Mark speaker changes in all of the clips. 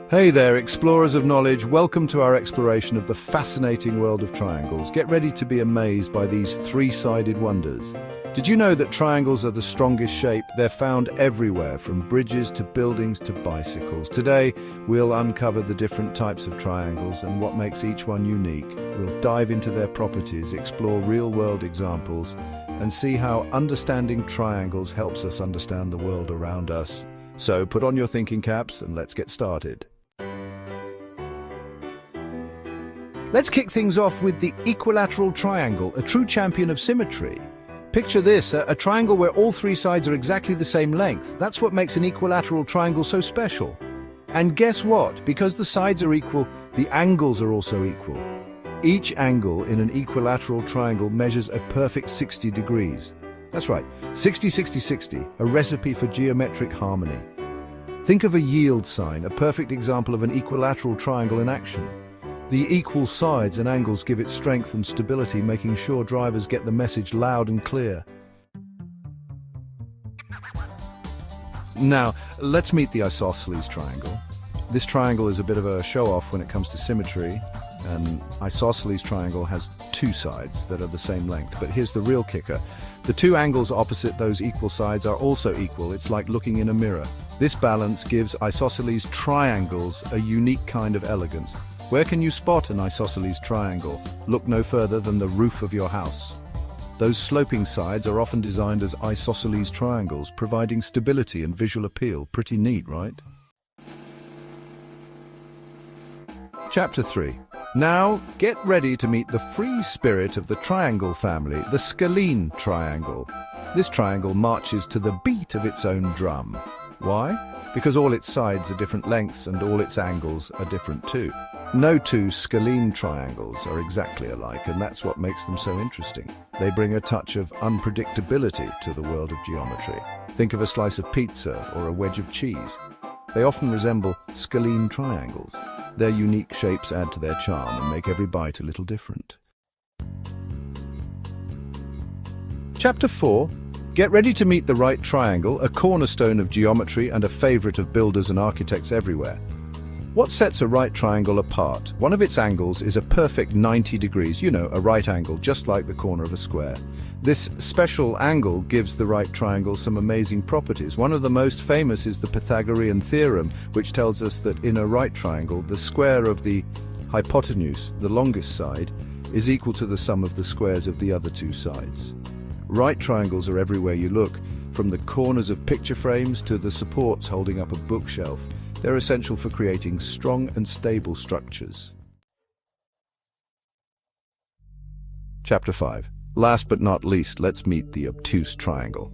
Speaker 1: Hey there, explorers of knowledge. Welcome to our exploration of the fascinating world of triangles. Get ready to be amazed by these three-sided wonders. Did you know that triangles are the strongest shape? They're found everywhere, from bridges to buildings to bicycles. Today, we'll uncover the different types of triangles and what makes each one unique. We'll dive into their properties, explore real-world examples, and see how understanding triangles helps us understand the world around us. So put on your thinking caps and let's get started. Let's kick things off with the equilateral triangle, a true champion of symmetry. Picture this, a triangle where all three sides are exactly the same length. That's what makes an equilateral triangle so special. And guess what? Because the sides are equal, the angles are also equal. Each angle in an equilateral triangle measures a perfect 60 degrees. That's right, 60, 60, 60, a recipe for geometric harmony. Think of a yield sign, a perfect example of an equilateral triangle in action. The equal sides and angles give it strength and stability, making sure drivers get the message loud and clear. Now, let's meet the isosceles triangle. This triangle is a bit of a show-off when it comes to symmetry. An isosceles triangle has two sides that are the same length, but here's the real kicker. The two angles opposite those equal sides are also equal. It's like looking in a mirror. This balance gives isosceles triangles a unique kind of elegance. Where can you spot an isosceles triangle? Look no further than the roof of your house. Those sloping sides are often designed as isosceles triangles, providing stability and visual appeal. Pretty neat, right? Chapter 3. Now, get ready to meet the free spirit of the triangle family, the Scalene triangle. This triangle marches to the beat of its own drum. Why? Because all its sides are different lengths and all its angles are different too. No two Scalene triangles are exactly alike, and that's what makes them so interesting. They bring a touch of unpredictability to the world of geometry. Think of a slice of pizza or a wedge of cheese. They often resemble Scalene triangles. Their unique shapes add to their charm and make every bite a little different. Chapter 4. Get ready to meet the right triangle, a cornerstone of geometry and a favorite of builders and architects everywhere. What sets a right triangle apart? One of its angles is a perfect 90 degrees, a right angle, just like the corner of a square. This special angle gives the right triangle some amazing properties. One of the most famous is the Pythagorean Theorem, which tells us that in a right triangle, the square of the hypotenuse, the longest side, is equal to the sum of the squares of the other two sides. Right triangles are everywhere you look, from the corners of picture frames to the supports holding up a bookshelf. They're essential for creating strong and stable structures. Chapter 5. Last but not least, let's meet the obtuse triangle.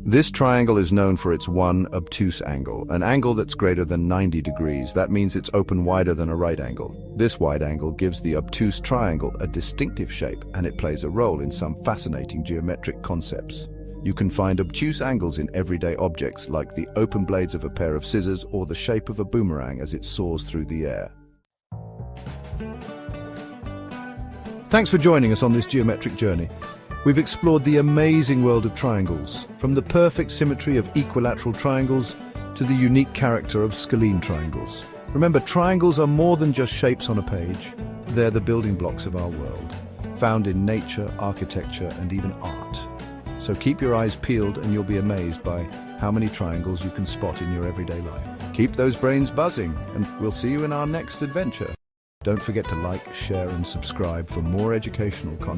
Speaker 1: This triangle is known for its one obtuse angle, an angle that's greater than 90 degrees. That means it's open wider than a right angle. This wide angle gives the obtuse triangle a distinctive shape, and it plays a role in some fascinating geometric concepts. You can find obtuse angles in everyday objects, like the open blades of a pair of scissors or the shape of a boomerang as it soars through the air. Thanks for joining us on this geometric journey. We've explored the amazing world of triangles, from the perfect symmetry of equilateral triangles to the unique character of Scalene triangles. Remember, triangles are more than just shapes on a page. They're the building blocks of our world, found in nature, architecture, and even art. So keep your eyes peeled and you'll be amazed by how many triangles you can spot in your everyday life. Keep those brains buzzing, and we'll see you in our next adventure. Don't forget to like, share, and subscribe for more educational content.